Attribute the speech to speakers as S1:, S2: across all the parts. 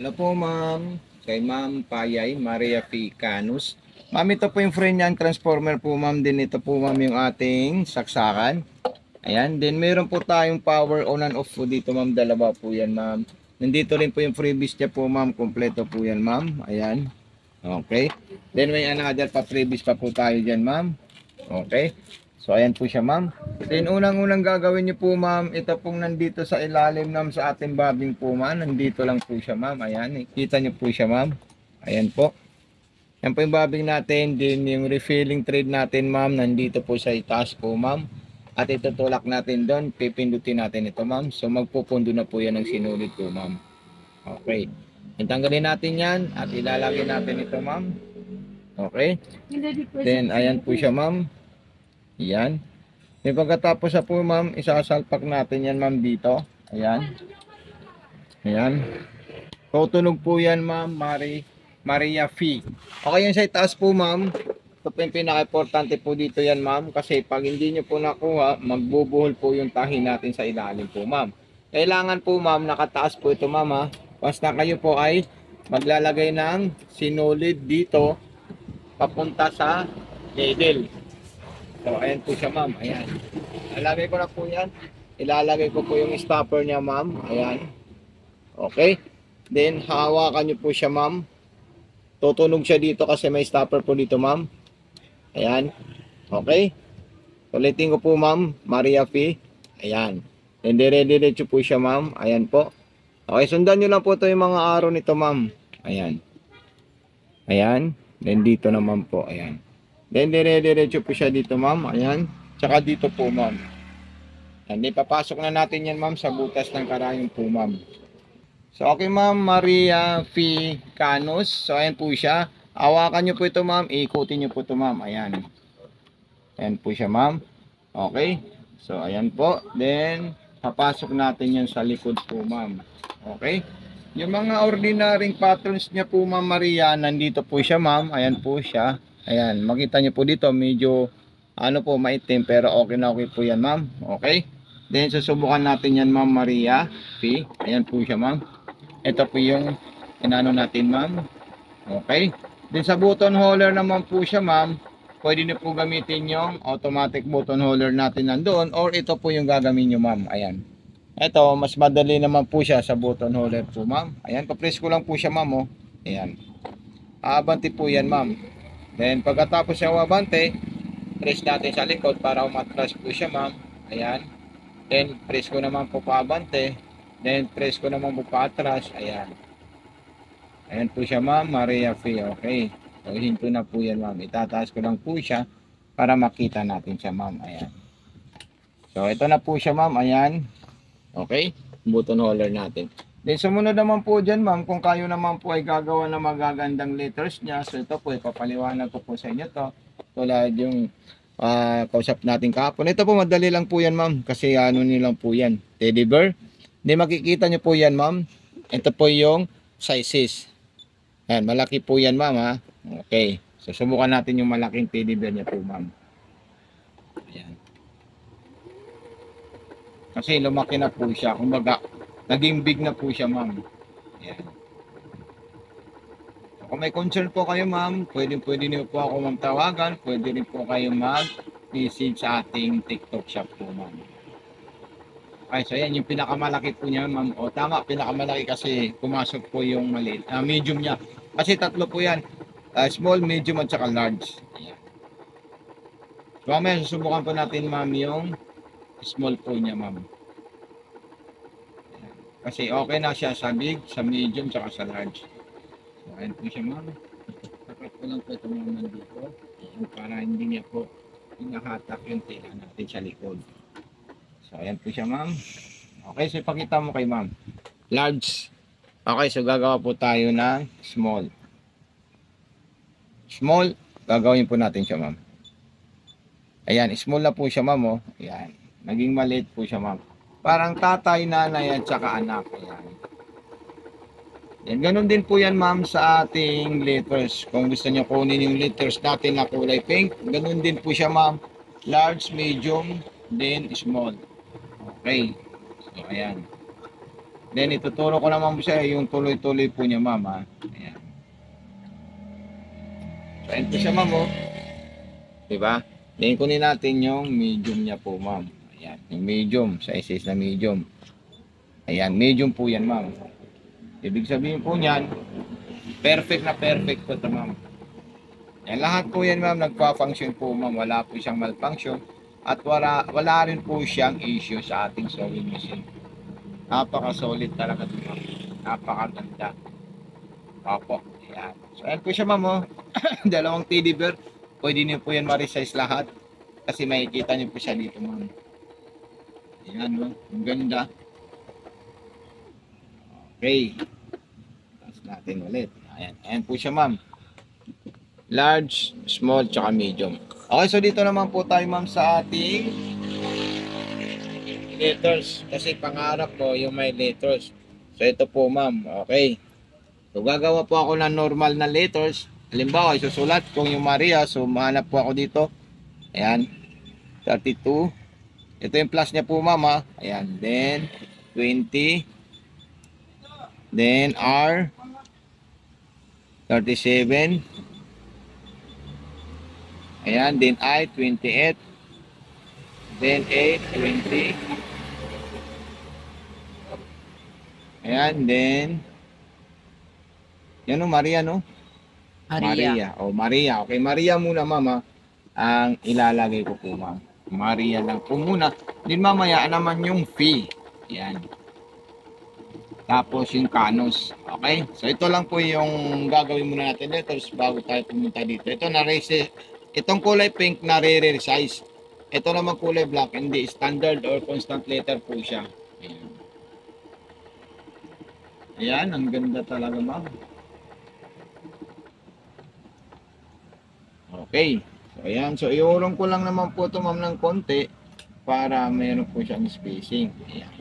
S1: Hello po, ma'am. Kay Ma'am Payay Maria P. Canus. Ma'am, ito po yung frame niyan, transformer po, ma'am. Din ito po, ma'am, yung ating saksakan. Ayan. Then, meron po tayong power on and off po dito, ma'am. Dalawa po yan, ma'am. Nandito rin po yung freebies niya po, ma'am. Kompleto po yan, ma'am. Ayan. Okay. Then, may another pa freebies pa po tayo dyan, ma'am. Okay. So, ayan po siya, ma'am. Then, unang-unang gagawin niyo po, ma'am, ito pong nandito sa ilalim, ma'am, sa ating bobbing po, ma'am. Nandito lang po siya, ma'am. Ayan. Kita niyo po siya, ma'am. Ayan po. Yan po yung bobbing natin. Then, yung refilling thread natin, ma'am, nandito po sa itaas po, ma'am. At itutulak natin doon. Pipindutin natin ito, ma'am. So, magpupundo na po yan ng sinulid po, ma'am. Okay. Tanggalin natin yan at ilalagay natin ito, ma'am. Okay. Then, ayan po siya, ma'am. Yan. Yung pagkatapos na po, ma'am, isasalpak natin yan, ma'am, dito. Ayan. Ayan. Tutunog po yan, ma'am, Maria Fee. Okay, yung sa itaas po, ma'am. Ito po yung pinaka-importante po dito yan, ma'am. Kasi pag hindi nyo po nakuha, magbubuhol po yung tahi natin sa ilalim po, ma'am. Kailangan po, ma'am, nakataas po ito, ma'am, ha. Basta kayo po ay maglalagay ng sinulid dito papunta sa needle. So, ayan po siya, ma'am. Ayan. Ilalagay ko na po yan. Ilalagay ko po yung stopper niya, ma'am. Ayan. Okay. Then, hawakan nyo po siya, ma'am. Tutunog siya dito kasi may stopper po dito, ma'am. Ayan. Okay. Ulitin ko po, ma'am. Maria P. Ayan. Then, dire-diretso po siya, ma'am. Ayan po. Okay, sundan nyo lang po ito yung mga araw nito, ma'am. Ayan. Ayan. Then, dito naman po. Ayan. Then, dire-diretso po siya dito, ma'am. Ayan. Tsaka dito po, ma'am. Then, papasok na natin yan, ma'am, sa butas ng karayong po, ma'am. So, okay, ma'am. Maria F. Canos. So, ayan po siya. Hawakan nyo po ito, ma'am. Ikutin nyo po ito, ma'am. Ayan. Ayan po siya, ma'am. Okay. So, ayan po. Then, papasok natin yan sa likod po, ma'am. Okay. Yung mga ordinaryong patterns niya po, ma'am Maria, nandito po siya, ma'am. Ayan po siya. Ayan, makita niyo po dito, medyo ano po, maitim, pero okay na okay po yan, ma'am. Okay? Then, susubukan natin yan, ma'am Maria P. Ayan po siya, ma'am. Ito po yung inano natin, ma'am. Okay? Then, sa button holder naman po siya, ma'am. Pwede niyo po gamitin yung automatic button holder natin nandoon, or ito po yung gagamitin niyo, ma'am. Ayan. Ito, mas madali naman po siya sa button holder po, ma'am. Ayan, papress ko lang po siya, ma'am, oh. Ayan. Aabante po yan, ma'am. Then, pagkatapos siya umabante, press natin sa likod para umatras po siya, ma'am. Ayan. Then, press ko naman po paabante. Then, press ko naman po paatras. Ayan. Ayan po siya, ma'am. Maria F. Okay. So, hinto na po yan, ma'am. Itataas ko lang po siya para makita natin siya, ma'am. Ayan. So, ito na po siya, ma'am. Ayan. Okay. Button holder natin. Then, sumunod naman po dyan, ma'am, kung kayo naman po ay gagawa ng magagandang letters niya. So, ito po, ipapaliwanag ko po sa inyo to. Tulad yung kausap natin kahapon. Ito po, madali lang po yan, ma'am. Kasi ano nilang po yan. Teddy bear. Then, makikita nyo po yan, ma'am. Ito po yung sizes. Ayan, malaki po yan, ma'am, ha. Okay. So, subukan natin yung malaking teddy bear niya po, ma'am. Ayan. Kasi lumaki na po siya. Kumbaga, naging big na po siya, ma'am. Ayan. Kung may concern po kayo, ma'am, pwede niyo po ako tawagan. Pwede rin po kayo mag-message sa ating TikTok shop po, ma'am. Okay, so yan yung pinakamalaki po niya, ma'am. O tama, pinakamalaki kasi pumasok po yung maliit. Medium niya. Kasi tatlo po yan. Small, medium, at saka large. Ayan. So, mamaya susubukan po natin, ma'am, yung small po niya, ma'am. Kasi okay na siya sa big, sa medium, saka sa large. So, ayan po siya, ma'am. Tapat ko lang po ito, ma'am, nandito. Ayan, para hindi niya po hinahatak yung tela natin sa likod. So, ayan po siya, ma'am. Okay, so ipakita mo kay ma'am. Large. Okay, so gagawa po tayo ng small. Small, gagawin po natin siya, ma'am. Ayan, small na po siya, ma'am, oh. Ayan, naging maliit po siya, ma'am. Parang tatay, nanay, at saka anak. Ayan. Yan, ganun din po yan, ma'am, sa ating letters. Kung gusto niyo kunin yung letters natin na kulay pink, ganun din po siya, ma'am. Large, medium, then small. Okay. So, ayan. Then, ituturo ko naman po siya yung tuloy-tuloy po niya, ma'am. Ha? Ayan. So, ayan po siya, ma'am. Oh. Diba? Then, kunin natin yung medium niya po, ma'am. Ayan. Yung medium. Size na medium. Ayan. Medium po yan, ma'am. Ibig sabihin po niyan, perfect na perfect po ito, ma'am. Yan, lahat po yan, ma'am, nagpa-function po, ma'am. Wala po siyang malfunction. At wala rin po siyang issue sa ating sewing machine. Napaka-solid talaga ito, ma'am. Napakaganda. Opo. Ayan. So, ayan po siya, ma'am. Oh. Dalawang teddy bear. Pwede niyo po yan ma-resize lahat. Kasi makikita niyo po siya dito, ma'am. Ayan, no? Ang ganda. Okay. Tapos natin ulit. Ayan. Ayan po siya, ma'am. Large, small, tsaka medium. Okay, so dito naman po tayo, ma'am, sa ating letters. Kasi pangarap ko yung may letters. So ito po, ma'am. Okay. So gagawa po ako ng normal na letters. Halimbawa, isusulat kong yung Maria. So mahanap po ako dito. Ayan. 32. Ito yung plus niya po, ma'am. Ha? Ayan. Then 20. Then R. 37. Ayan, then I, 28. Then A, 20. Ayan, then yan o, Maria, no? Maria. O, Maria. Okay, Maria muna, mama. Ang ilalagay ko po, ma'am. Maria lang po muna. Then mamaya naman yung fee. Ayan. Tapos yung Canos. Okay? So, ito lang po yung gagawin muna natin letters bago tayo pumunta dito. Ito na-resize. Itong kulay pink na re-resize. Ito naman kulay black, hindi standard or constant letter po siya. Ayan. Ayan, ang ganda talaga, ma'am. Okay. So, ayan. So, iurong ko lang naman po ito, ma'am, ng konti para mayroon po siyang spacing. Ayan.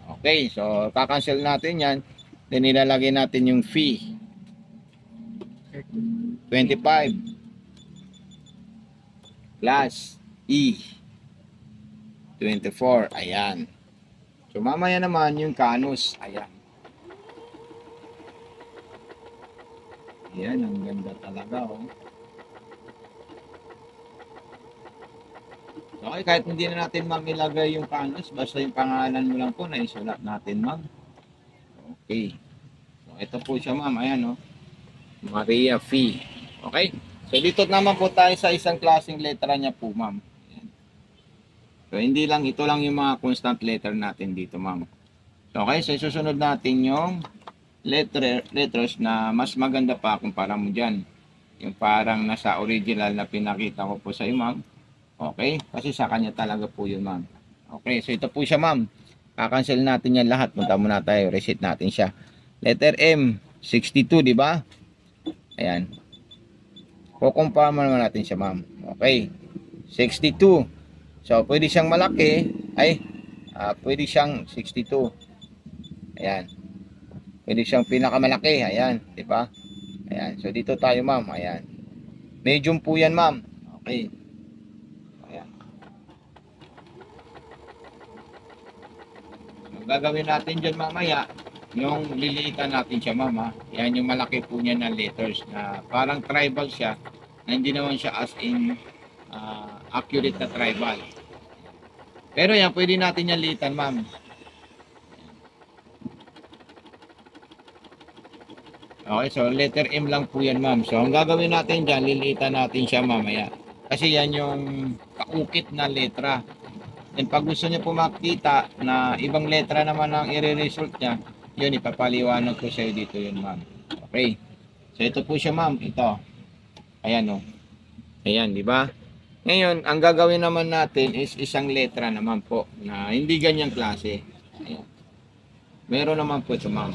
S1: Okay. So, kakancel natin yan. Then, ilalagay natin yung fee. 25. Plus E 24. Ayan. So mamaya naman yung Canos. Ayan. Ayan, ang ganda talaga, oh. Okay, kahit hindi na natin, ma'am, ilagay yung Canos, basta yung pangalan mo lang po na isulat natin, ma'am. Okay. So ito po siya, ma'am. Ayan, oh. Maria Fee. Okay? So dito naman po tayo sa isang klaseng letra niya po, ma'am. So hindi lang, ito lang yung mga constant letter natin dito, ma'am. So, okay, so susunod natin yung letters na mas maganda pa kumpara mo dyan. Yung parang nasa original na pinakita ko po sa iyo, ma'am. Okay, kasi sa kanya talaga po yun, ma'am. Okay, so ito po siya, ma'am. Kakancel natin yan lahat. Punta muna tayo, reset natin siya. Letter M, 62, di ba? Ayan. Kukumpara naman natin siya, ma'am. Okay. 62. So, pwede siyang malaki. Pwede siyang 62. Ayan. Pwede siyang pinakamalaki. Ayan. Diba? Ayan. So, dito tayo, ma'am. Ayan. Medium po yan, ma'am. Okay. Ayan. Ang gagawin natin dyan mamaya, yung liliitan natin siya, ma'am. Yan yung malaki po niya na letters na parang tribal siya. Na hindi naman siya as in accurate na tribal. Pero yan, pwede natin yan liitan, ma'am. Okay, so letter M lang po yan, ma'am. So, ang gagawin natin dyan, liliitan natin siya mamaya. Kasi yan yung kaukit na letra. And pag gusto niyo po makita na ibang letra naman ang i-result niya, yun, ipapaliwanag ko sa dito yun, ma'am. Okay. So, ito po siya, ma'am. Ito. Ayan, oh. Ayan, di ba? Ngayon, ang gagawin naman natin is isang letra naman po na hindi ganyang klase. Ayan. Meron naman po ito, ma'am.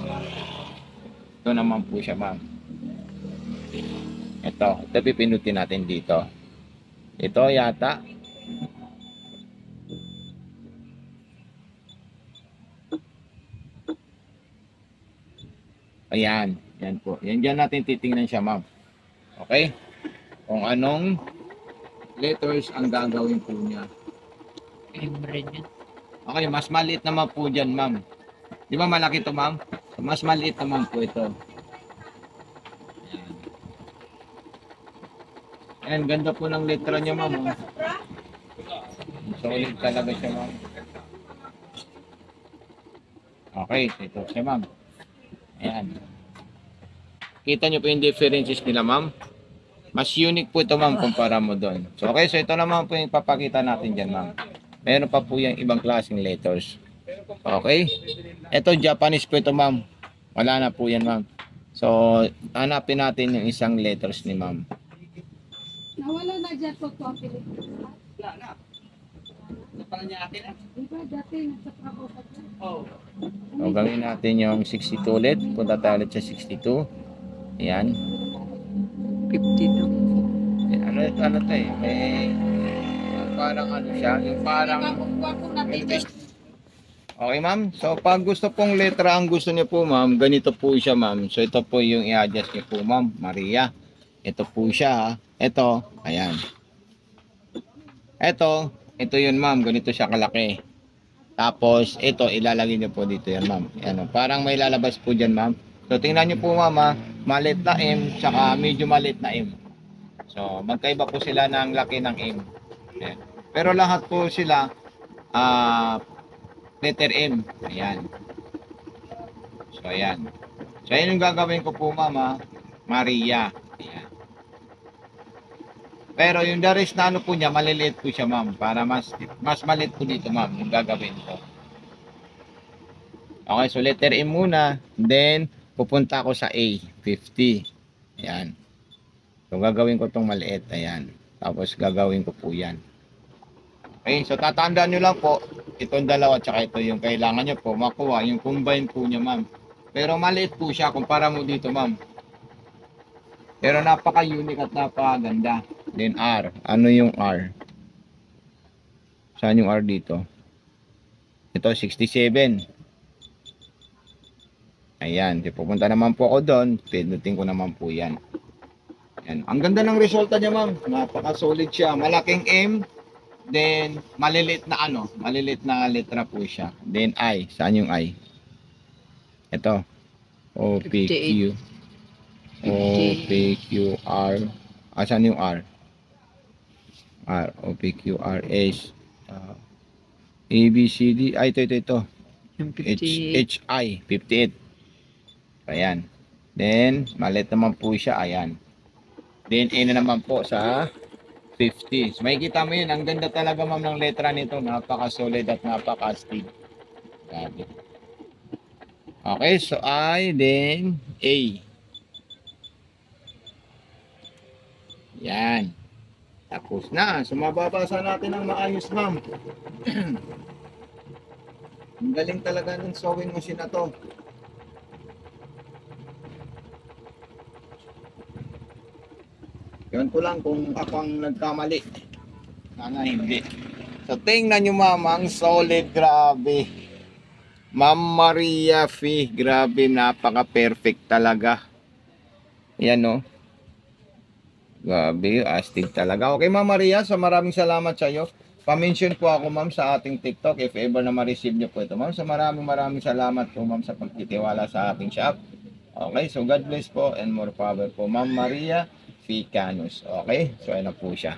S1: Ito naman po siya, ma'am. Ito pipindutin natin dito. Ito yata. Ayan. Yan po. Yan dyan natin titingnan siya, ma'am. Okay? Kung anong letters ang gagawin po niya. Okay, mas maliit naman po dyan, ma'am. Di ba malaki to, ma'am? Mas maliit naman po ito. Ayan, ganda po ng letra niya, ma'am. Oh. Solid talaga siya, ma'am. Okay, ito siya, ma'am. Ayan. Kita nyo po yung differences nila, ma'am. Mas unique po ito, ma'am, kumpara mo doon. So, okay, so ito naman po yung papakita natin dyan, ma'am. Meron pa po yung ibang klaseng letters. Okay? Ito, Japanese po ito, ma'am. Wala na po yan, ma'am. So, hanapin natin yung isang letters ni ma'am.
S2: Nawala na dyan po ang Pilipinas.
S3: Wala na. Napala niya atin ah.
S2: Diba dati nasa trabaho ka dyan?
S3: Oo.
S1: So, gawin natin yung 62 ulit. Punta tayo ulit sa 62. Ayan.
S2: 52.
S1: Ano to eh. May parang ano siya. Yung parang... Okay, ma'am. So, pag gusto pong letra ang gusto niyo po, ma'am, ganito po siya, ma'am. So, ito po yung i-adjust niyo po, ma'am. Maria. Ito po siya, ha. Ito. Ayan. Ito yun, ma'am. Ganito siya kalaki. Tapos, ito, ilalagay niyo po dito yan, ma'am. Ayan, parang may lalabas po dyan, ma'am. So, tingnan niyo po, ma'am, ha. Maliit na M, tsaka medyo maliit na M. So, magkaiba po sila ng laki ng M. Ayan. Pero lahat po sila, letter M. Ayan. So, ayan. So, ayan yung gagawin ko po, ma'am, ha. Maria. Ayan. Pero yung the rest na ano po niya, maliliit po siya, ma'am. Para mas maliit po dito, ma'am, yung gagawin ko. Okay, so letter M muna. Then, pupunta ako sa A, 50. Ayan. So, gagawin ko itong maliit. Ayan. Tapos, gagawin ko po yan. Okay, so tatandaan nyo lang po, itong dalawa tsaka ito yung kailangan nyo po makuha, yung combine po nyo, ma'am. Pero maliit po siya kumpara mo dito, ma'am. Pero napaka-unique at napakaganda. Then R. Ano yung R? Saan yung R dito? Ito, 67. Ayan. Pupunta naman po ako doon. Pinutin ko naman po yan. Ayan. Ang ganda ng resulta niya, ma'am. Napaka-solid siya. Malaking M. Then, maliliit na ano. Maliliit na letra po siya. Then I. Saan yung I? Ito. O, P, Q. O, P, Q, R. Saan yung R? R, O, P, Q, R, S. A, B, C, D. Ito. H, I. 58. Ayan. Then, maliit naman po siya. Ayan. Then, A na naman po sa 50. So, makikita mo yun. Ang ganda talaga, ma'am, ng letra nito. Napaka-solid at napaka-astig. Grabe. Okay, so I, then A. Yan. Tapos na. So, mababasa natin ang maayos, ma'am. Ang galing talaga ng sewing machine na to. Yan ko lang kung akong nagkamali. Sana hindi. So, tingnan nyo, ma'am. Ang solid. Grabe. Ma'am Maria Fee. Grabe. Napaka-perfect talaga. Yan, no? Grabe, astig talaga. Okay, Ma'am Maria, so maraming salamat sa iyo. Pa-mention po ako, ma'am, sa ating TikTok if ever na ma-receive niyo po ito, ma'am. So maraming salamat po, ma'am, sa pagtitiwala sa ating shop. Okay, so God bless po and more power po, Ma'am Maria Ficanus. Okay, so ayun na po siya.